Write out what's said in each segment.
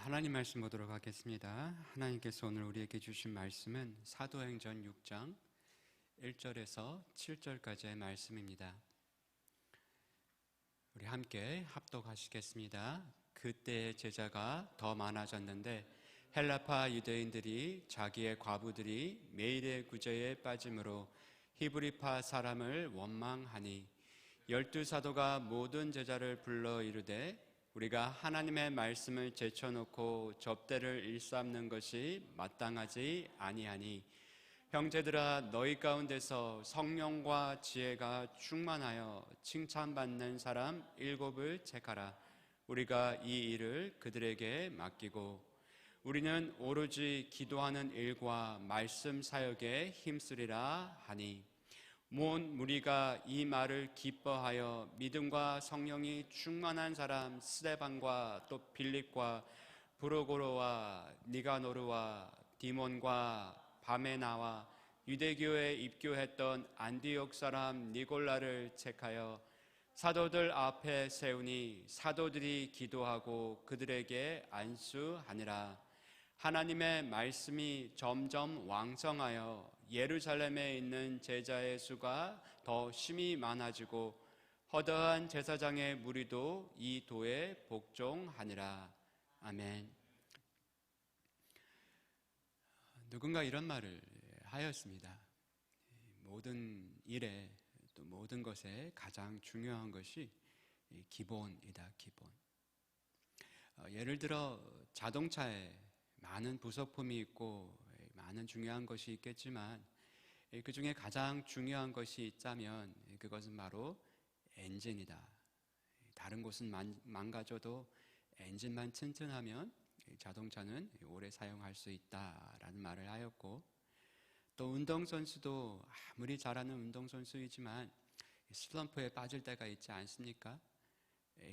하나님 말씀 보도록 하겠습니다. 하나님께서 오늘 우리에게 주신 말씀은 사도행전 6장 1절에서 7절까지의 말씀입니다. 우리 함께 합독하시겠습니다. 그때 제자가 더 많아졌는데 헬라파 유대인들이 자기의 과부들이 매일의 구제에 빠짐으로 히브리파 사람을 원망하니 12사도가 모든 제자를 불러 이르되 우리가 하나님의 말씀을 제쳐놓고 접대를 일삼는 것이 마땅하지 아니하니 형제들아 너희 가운데서 성령과 지혜가 충만하여 칭찬받는 사람 7을 택하라. 우리가 이 일을 그들에게 맡기고 우리는 오로지 기도하는 일과 말씀 사역에 힘쓰리라 하니 온 무리가 이 말을 기뻐하여 믿음과 성령이 충만한 사람 스데반과 또 빌립과 브로고로와 니가노르와 디몬과 바메나와 유대교에 입교했던 안디옥 사람 니골라를 책하여 사도들 앞에 세우니 사도들이 기도하고 그들에게 안수하니라. 하나님의 말씀이 점점 왕성하여 예루살렘에 있는 제자의 수가 더 심히 많아지고 허다한 제사장의 무리도 이 도에 복종하니라. 아멘. 누군가 이런 말을 하였습니다. 모든 일에 또 모든 것에 가장 중요한 것이 기본이다. 기본. 예를 들어 자동차에 많은 부속품이 있고 많은 중요한 것이 있겠지만 그 중에 가장 중요한 것이 있다면 그것은 바로 엔진이다. 다른 곳은 망가져도 엔진만 튼튼하면 자동차는 오래 사용할 수 있다라는 말을 하였고, 또 운동선수도 아무리 잘하는 운동선수이지만 슬럼프에 빠질 때가 있지 않습니까?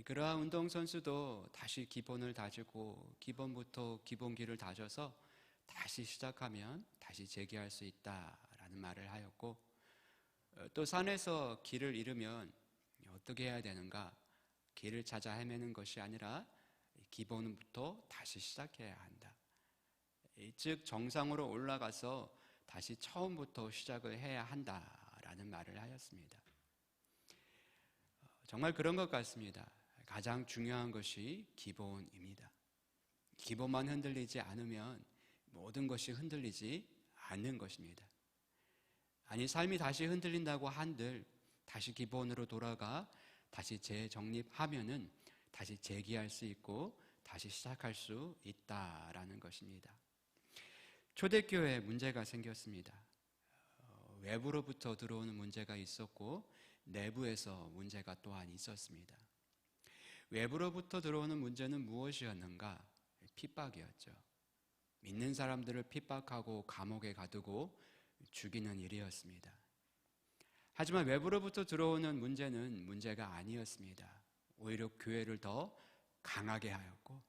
그러한 운동선수도 다시 기본을 다지고 기본부터 기본기를 다져서 다시 시작하면 다시 재기할 수 있다라는 말을 하였고, 또 산에서 길을 잃으면 어떻게 해야 되는가? 길을 찾아 헤매는 것이 아니라 기본부터 다시 시작해야 한다. 즉 정상으로 올라가서 다시 처음부터 시작을 해야 한다라는 말을 하였습니다. 정말 그런 것 같습니다. 가장 중요한 것이 기본입니다. 기본만 흔들리지 않으면 모든 것이 흔들리지 않는 것입니다. 아니, 삶이 다시 흔들린다고 한들 다시 기본으로 돌아가 다시 재정립하면은 다시 재기할 수 있고 다시 시작할 수 있다라는 것입니다. 초대교회에 문제가 생겼습니다. 외부로부터 들어오는 문제가 있었고 내부에서 문제가 또한 있었습니다. 외부로부터 들어오는 문제는 무엇이었는가? 핍박이었죠. 믿는 사람들을 핍박하고 감옥에 가두고 죽이는 일이었습니다. 하지만 외부로부터 들어오는 문제는 문제가 아니었습니다. 오히려 교회를 더 강하게 하였고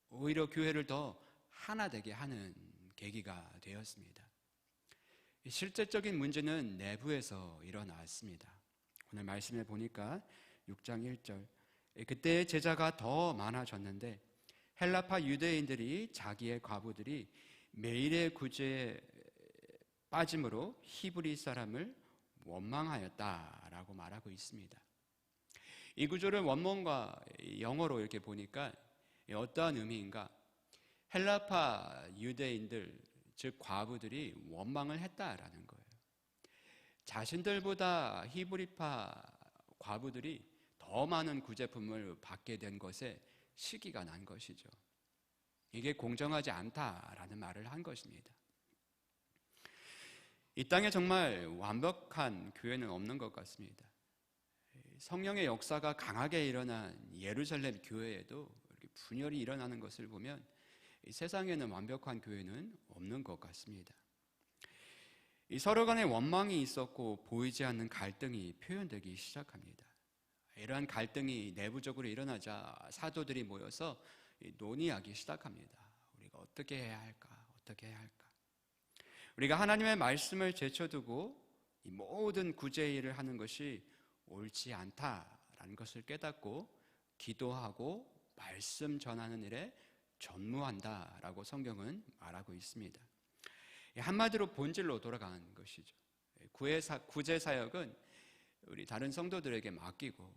오히려 교회를 더 하나 되게 하는 계기가 되었습니다. 실제적인 문제는 내부에서 일어났습니다. 오늘 말씀에 보니까 6장 1절, 그때 제자가 더 많아졌는데 헬라파 유대인들이 자기의 과부들이 매일의 구제에 빠짐으로 히브리 사람을 원망하였다라고 말하고 있습니다. 이 구절을 원문과 영어로 이렇게 보니까 어떠한 의미인가? 헬라파 유대인들, 즉 과부들이 원망을 했다라는 거예요. 자신들보다 히브리파 과부들이 더 많은 구제품을 받게 된 것에 시기가 난 것이죠. 이게 공정하지 않다라는 말을 한 것입니다. 이 땅에 정말 완벽한 교회는 없는 것 같습니다. 성령의 역사가 강하게 일어난 예루살렘 교회에도 이렇게 분열이 일어나는 것을 보면 이 세상에는 완벽한 교회는 없는 것 같습니다. 이 서로 간에 원망이 있었고 보이지 않는 갈등이 표현되기 시작합니다. 이러한 갈등이 내부적으로 일어나자 사도들이 모여서 논의하기 시작합니다. 우리가 어떻게 해야 할까? 어떻게 해야 할까? 우리가 하나님의 말씀을 제쳐두고 이 모든 구제 일을 하는 것이 옳지 않다라는 것을 깨닫고 기도하고 말씀 전하는 일에 전무한다라고 성경은 말하고 있습니다. 한마디로 본질로 돌아가는 것이죠. 구제 사역은 우리 다른 성도들에게 맡기고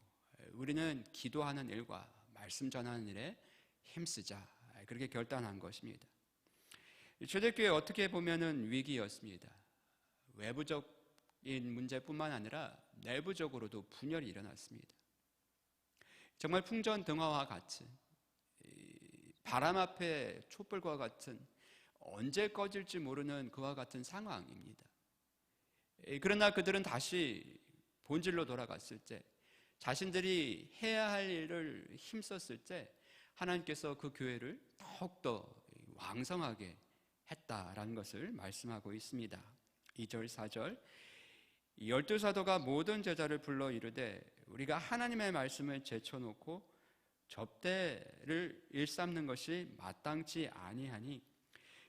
우리는 기도하는 일과 말씀 전하는 일에 힘쓰자, 그렇게 결단한 것입니다. 초대교회 어떻게 보면은 위기였습니다. 외부적인 문제뿐만 아니라 내부적으로도 분열이 일어났습니다. 정말 풍전등화와 같은, 바람 앞에 촛불과 같은, 언제 꺼질지 모르는 그와 같은 상황입니다. 그러나 그들은 다시 본질로 돌아갔을 때, 자신들이 해야 할 일을 힘썼을 때 하나님께서 그 교회를 더욱더 왕성하게 했다라는 것을 말씀하고 있습니다. 2절 4절 12사도가 모든 제자를 불러 이르되 우리가 하나님의 말씀을 제쳐놓고 접대를 일삼는 것이 마땅치 아니하니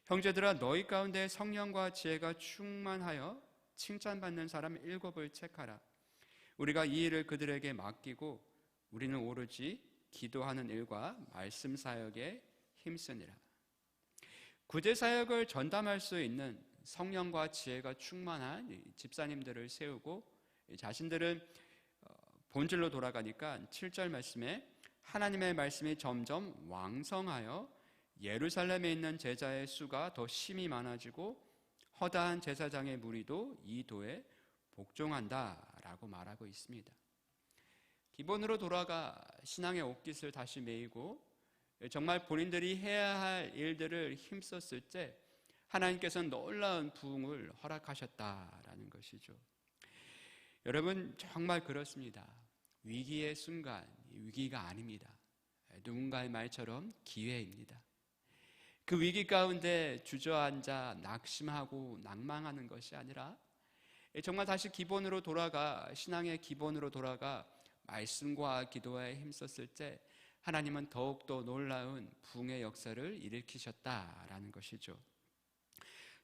형제들아 너희 가운데 성령과 지혜가 충만하여 칭찬받는 사람 7을 책하라. 우리가 이 일을 그들에게 맡기고 우리는 오로지 기도하는 일과 말씀 사역에 힘쓰니라. 구제 사역을 전담할 수 있는 성령과 지혜가 충만한 집사님들을 세우고 자신들은 본질로 돌아가니까 7절 말씀에 하나님의 말씀이 점점 왕성하여 예루살렘에 있는 제자의 수가 더 심히 많아지고 허다한 제사장의 무리도 이 도에 복종한다라고 말하고 있습니다. 기본으로 돌아가 신앙의 옷깃을 다시 매이고 정말 본인들이 해야 할 일들을 힘썼을 때 하나님께서는 놀라운 부흥을 허락하셨다라는 것이죠. 여러분 정말 그렇습니다. 위기의 순간, 위기가 아닙니다. 누군가의 말처럼 기회입니다. 그 위기 가운데 주저앉아 낙심하고 낭망하는 것이 아니라 정말 다시 기본으로 돌아가, 신앙의 기본으로 돌아가 말씀과 기도에 힘썼을 때 하나님은 더욱더 놀라운 부흥의 역사를 일으키셨다라는 것이죠.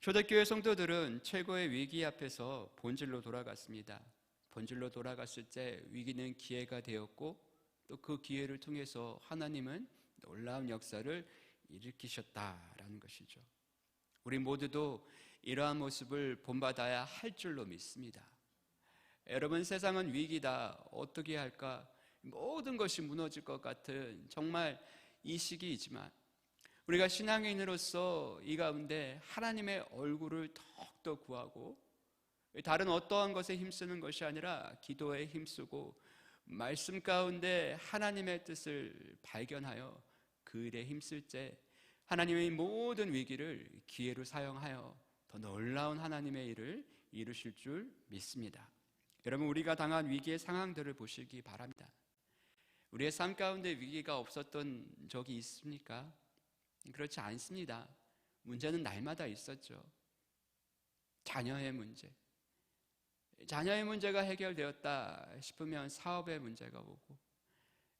초대교회 성도들은 최고의 위기 앞에서 본질로 돌아갔습니다. 본질로 돌아갔을 때 위기는 기회가 되었고 또 그 기회를 통해서 하나님은 놀라운 역사를 일으키셨다라는 것이죠. 우리 모두도 이러한 모습을 본받아야 할 줄로 믿습니다. 여러분 세상은 위기다, 어떻게 할까, 모든 것이 무너질 것 같은 정말 이 시기이지만 우리가 신앙인으로서 이 가운데 하나님의 얼굴을 더욱더 구하고 다른 어떠한 것에 힘쓰는 것이 아니라 기도에 힘쓰고 말씀 가운데 하나님의 뜻을 발견하여 그 일에 힘쓸 때 하나님의 모든 위기를 기회로 사용하여 더 놀라운 하나님의 일을 이루실 줄 믿습니다. 여러분 우리가 당한 위기의 상황들을 보시기 바랍니다. 우리의 삶 가운데 위기가 없었던 적이 있습니까? 그렇지 않습니다. 문제는 날마다 있었죠. 자녀의 문제. 자녀의 문제가 해결되었다 싶으면 사업의 문제가 오고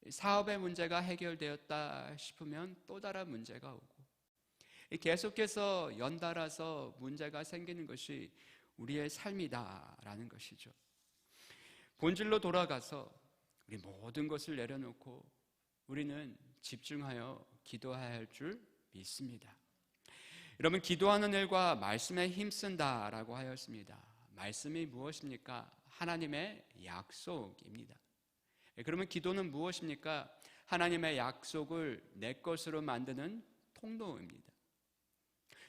사업의 문제가 해결되었다 싶으면 또 다른 문제가 오고 계속해서 연달아서 문제가 생기는 것이 우리의 삶이다라는 것이죠. 본질로 돌아가서 우리 모든 것을 내려놓고 우리는 집중하여 기도해야 할 줄 믿습니다. 여러분 기도하는 일과 말씀에 힘쓴다라고 하였습니다. 말씀이 무엇입니까? 하나님의 약속입니다. 그러면 기도는 무엇입니까? 하나님의 약속을 내 것으로 만드는 통로입니다.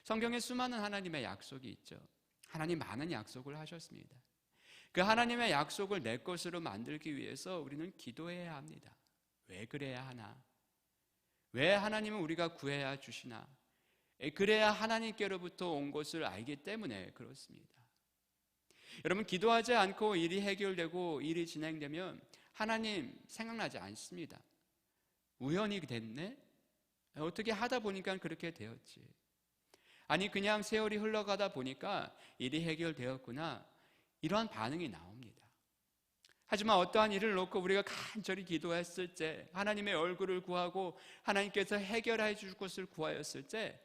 성경에 수많은 하나님의 약속이 있죠. 하나님 많은 약속을 하셨습니다. 그 하나님의 약속을 내 것으로 만들기 위해서 우리는 기도해야 합니다. 왜 그래야 하나? 왜 하나님은 우리가 구해야 주시나? 그래야 하나님께로부터 온 것을 알기 때문에 그렇습니다. 여러분 기도하지 않고 일이 해결되고 일이 진행되면 하나님 생각나지 않습니다. 우연히 됐네? 어떻게 하다 보니까 그렇게 되었지. 아니 그냥 세월이 흘러가다 보니까 일이 해결되었구나. 이러한 반응이 나옵니다. 하지만 어떠한 일을 놓고 우리가 간절히 기도했을 때 하나님의 얼굴을 구하고 하나님께서 해결해 줄 것을 구하였을 때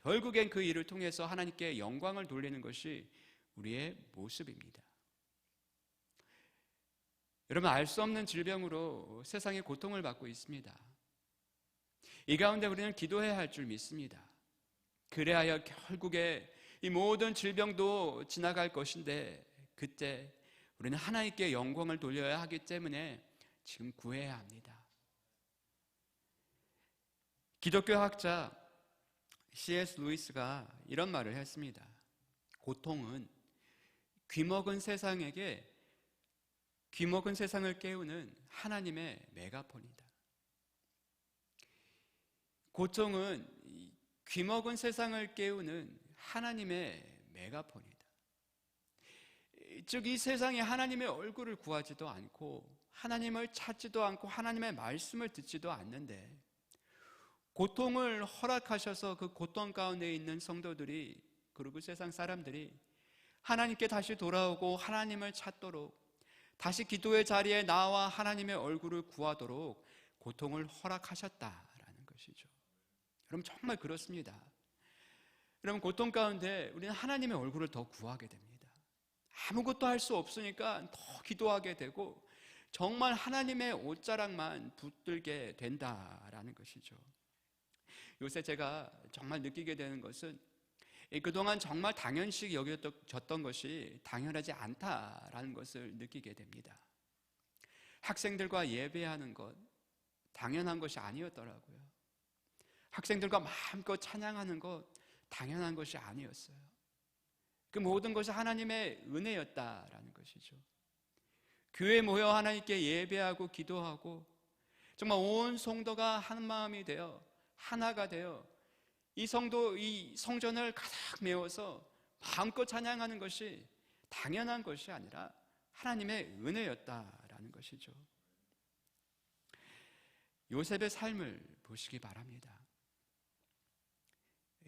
결국엔 그 일을 통해서 하나님께 영광을 돌리는 것이 우리의 모습입니다. 여러분 알 수 없는 질병으로 세상에 고통을 받고 있습니다. 이 가운데 우리는 기도해야 할 줄 믿습니다. 그래야 결국에 이 모든 질병도 지나갈 것인데 그때 우리는 하나님께 영광을 돌려야 하기 때문에 지금 구해야 합니다. 기독교 학자 C.S. 루이스가 이런 말을 했습니다. 고통은 귀먹은 세상을 깨우는 하나님의 메가폰이다. 고통은 귀먹은 세상을 깨우는 하나님의 메가폰이다. 즉 이 세상에 하나님의 얼굴을 구하지도 않고 하나님을 찾지도 않고 하나님의 말씀을 듣지도 않는데 고통을 허락하셔서 그 고통 가운데 있는 성도들이 그리고 세상 사람들이 하나님께 다시 돌아오고 하나님을 찾도록 다시 기도의 자리에 나와 하나님의 얼굴을 구하도록 고통을 허락하셨다라는 것이죠. 여러분 정말 그렇습니다. 여러분 고통 가운데 우리는 하나님의 얼굴을 더 구하게 됩니다. 아무것도 할 수 없으니까 더 기도하게 되고 정말 하나님의 옷자락만 붙들게 된다라는 것이죠. 요새 제가 정말 느끼게 되는 것은 그동안 정말 당연시 여겨졌던 것이 당연하지 않다라는 것을 느끼게 됩니다. 학생들과 예배하는 것 당연한 것이 아니었더라고요. 학생들과 마음껏 찬양하는 것 당연한 것이 아니었어요. 그 모든 것이 하나님의 은혜였다라는 것이죠. 교회에 모여 하나님께 예배하고 기도하고 정말 온 성도가 한 마음이 되어 하나가 되어 이 성전을 가득 메워서 마음껏 찬양하는 것이 당연한 것이 아니라 하나님의 은혜였다라는 것이죠. 요셉의 삶을 보시기 바랍니다.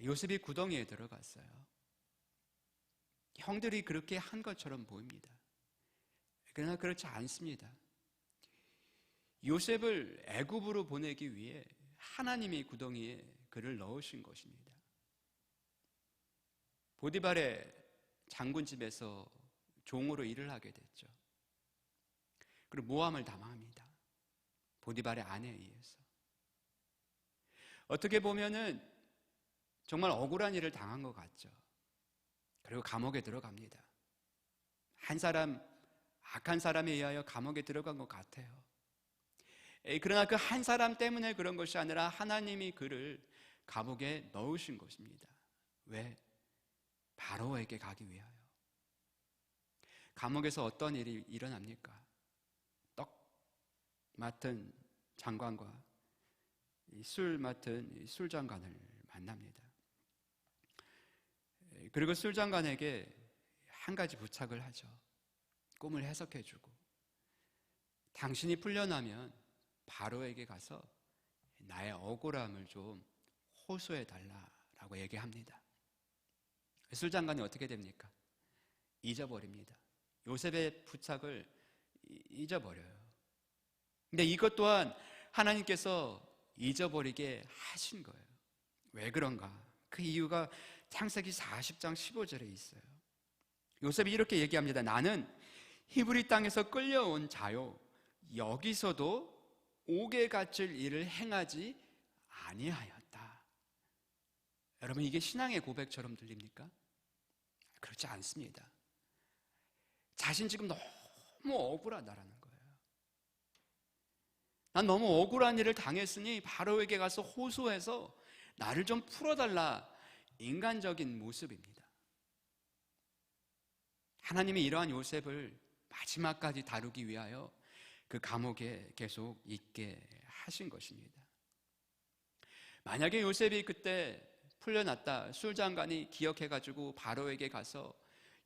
요셉이 구덩이에 들어갔어요. 형들이 그렇게 한 것처럼 보입니다. 그러나 그렇지 않습니다. 요셉을 애굽으로 보내기 위해 하나님이 구덩이에 그를 넣으신 것입니다. 보디발의 장군집에서 종으로 일을 하게 됐죠. 그리고 모함을 당합니다. 보디발의 아내에 의해서. 어떻게 보면은 정말 억울한 일을 당한 것 같죠. 그리고 감옥에 들어갑니다. 악한 사람에 의하여 감옥에 들어간 것 같아요. 그러나 그 한 사람 때문에 그런 것이 아니라 하나님이 그를 감옥에 넣으신 것입니다. 왜? 바로에게 가기 위하여. 감옥에서 어떤 일이 일어납니까? 떡 맡은 장관과 술 맡은 술장관을 만납니다. 그리고 술장관에게 한 가지 부탁을 하죠. 꿈을 해석해주고 당신이 풀려나면 바로에게 가서 나의 억울함을 좀 호소해달라라고 얘기합니다. 술장관이 어떻게 됩니까? 잊어버립니다. 요셉의 부탁을 잊어버려요. 근데 이것 또한 하나님께서 잊어버리게 하신 거예요. 왜 그런가? 그 이유가 창세기 40장 15절에 있어요. 요셉이 이렇게 얘기합니다. 나는 히브리 땅에서 끌려온 자요 여기서도 옥에 갇힐 일을 행하지 아니하였다. 여러분 이게 신앙의 고백처럼 들립니까? 그렇지 않습니다. 자신 지금 너무 억울하다라는 거예요. 난 너무 억울한 일을 당했으니 바로에게 가서 호소해서 나를 좀 풀어달라. 인간적인 모습입니다. 하나님이 이러한 요셉을 마지막까지 다루기 위하여 그 감옥에 계속 있게 하신 것입니다. 만약에 요셉이 그때 풀려났다, 술장관이 기억해가지고 바로에게 가서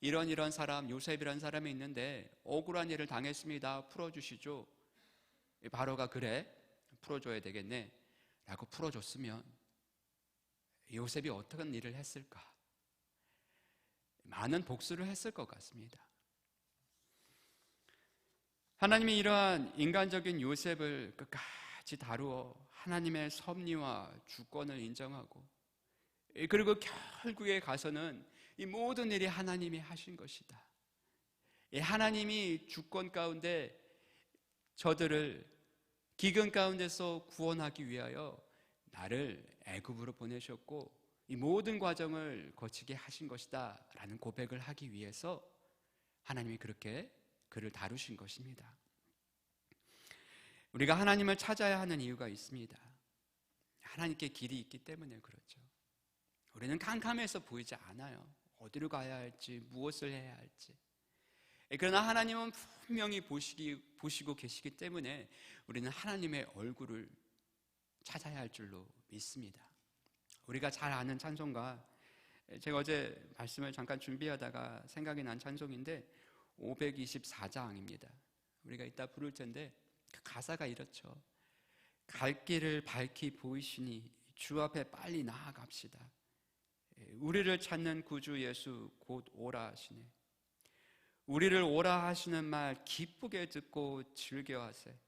이런 사람, 요셉이라는 사람이 있는데 억울한 일을 당했습니다. 풀어주시죠. 바로가 그래, 풀어줘야 되겠네 라고 풀어줬으면 요셉이 어떤 일을 했을까? 많은 복수를 했을 것 같습니다. 하나님이 이러한 인간적인 요셉을 끝까지 다루어 하나님의 섭리와 주권을 인정하고 그리고 결국에 가서는 이 모든 일이 하나님이 하신 것이다. 하나님이 주권 가운데 저들을 기근 가운데서 구원하기 위하여 나를 애굽으로 보내셨고 이 모든 과정을 거치게 하신 것이다 라는 고백을 하기 위해서 하나님이 그렇게 그를 다루신 것입니다. 우리가 하나님을 찾아야 하는 이유가 있습니다. 하나님께 길이 있기 때문에 그렇죠. 우리는 캄캄해서 보이지 않아요. 어디로 가야 할지, 무엇을 해야 할지. 그러나 하나님은 분명히 보시고 계시기 때문에 우리는 하나님의 얼굴을 찾아야 할 줄로 믿습니다. 우리가 잘 아는 찬송가, 제가 어제 말씀을 잠깐 준비하다가 생각이 난 찬송인데 524장입니다. 우리가 이따 부를 텐데 그 가사가 이렇죠. 갈 길을 밝히 보이시니 주 앞에 빨리 나아갑시다. 우리를 찾는 구주 예수 곧 오라 하시네. 우리를 오라 하시는 말 기쁘게 듣고 즐겨하세.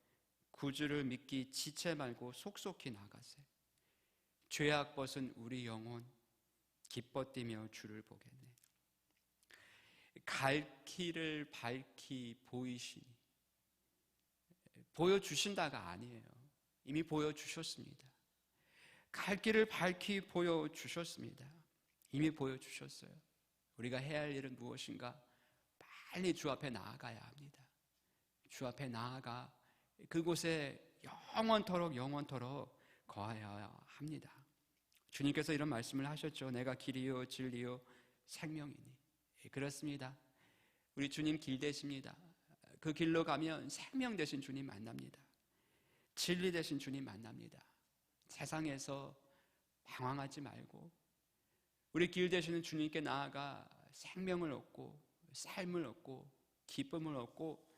구주를 믿기 지체 말고 속속히 나가세. 죄악 벗은 우리 영혼 기뻐 뛰며 주를 보겠네. 갈 길을 밝히 보이시니, 보여주신다가 아니에요. 이미 보여주셨습니다. 갈 길을 밝히 보여주셨습니다. 이미 보여주셨어요. 우리가 해야 할 일은 무엇인가? 빨리 주 앞에 나아가야 합니다. 주 앞에 나아가 그곳에 영원토록 거하여야 합니다. 주님께서 이런 말씀을 하셨죠. 내가 길이요 진리요 생명이니. 그렇습니다. 우리 주님 길 되십니다. 그 길로 가면 생명 되신 주님 만납니다. 진리 되신 주님 만납니다. 세상에서 방황하지 말고 우리 길 되시는 주님께 나아가 생명을 얻고 삶을 얻고 기쁨을 얻고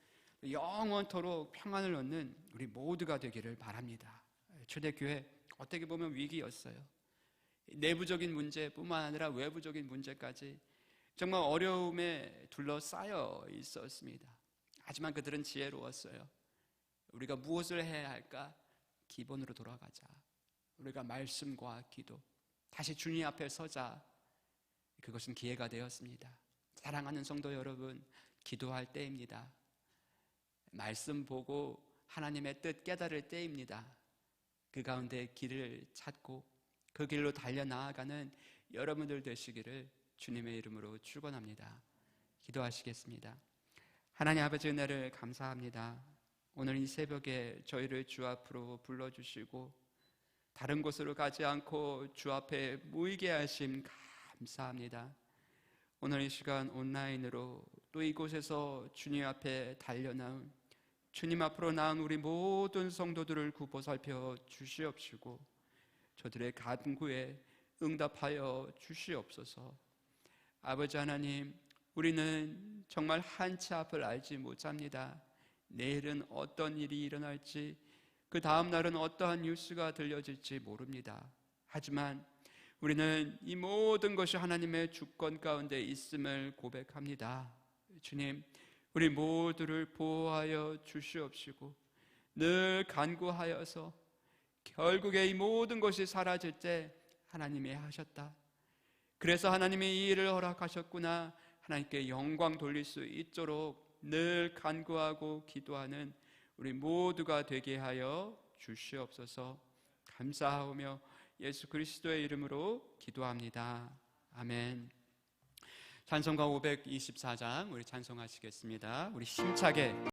영원토록 평안을 얻는 우리 모두가 되기를 바랍니다. 초대교회 어떻게 보면 위기였어요. 내부적인 문제뿐만 아니라 외부적인 문제까지 정말 어려움에 둘러싸여 있었습니다. 하지만 그들은 지혜로웠어요. 우리가 무엇을 해야 할까? 기본으로 돌아가자. 우리가 말씀과 기도, 다시 주님 앞에 서자. 그것은 기회가 되었습니다. 사랑하는 성도 여러분, 기도할 때입니다. 말씀 보고 하나님의 뜻 깨달을 때입니다. 그 가운데 길을 찾고 그 길로 달려나아가는 여러분들 되시기를 주님의 이름으로 축원합니다. 기도하시겠습니다. 하나님 아버지 은혜를 감사합니다. 오늘 이 새벽에 저희를 주 앞으로 불러주시고 다른 곳으로 가지 않고 주 앞에 모이게 하심 감사합니다. 오늘 이 시간 온라인으로 또 이곳에서 주님 앞에 달려나온 주님 앞으로 나온 우리 모든 성도들을 보살펴 주시옵시고 저들의 간구에 응답하여 주시옵소서. 아버지 하나님, 우리는 정말 한치 앞을 알지 못합니다. 내일은 어떤 일이 일어날지, 그 다음 날은 어떠한 뉴스가 들려질지 모릅니다. 하지만 우리는 이 모든 것이 하나님의 주권 가운데 있음을 고백합니다. 주님, 우리 모두를 보호하여 주시옵시고 늘 간구하여서 결국에 이 모든 것이 사라질 때 하나님이 하셨다. 그래서 하나님이 이 일을 허락하셨구나. 하나님께 영광 돌릴 수 있도록 늘 간구하고 기도하는 우리 모두가 되게 하여 주시옵소서. 감사하오며 예수 그리스도의 이름으로 기도합니다. 아멘. 찬송가 524장 우리 찬송하시겠습니다. 우리 힘차게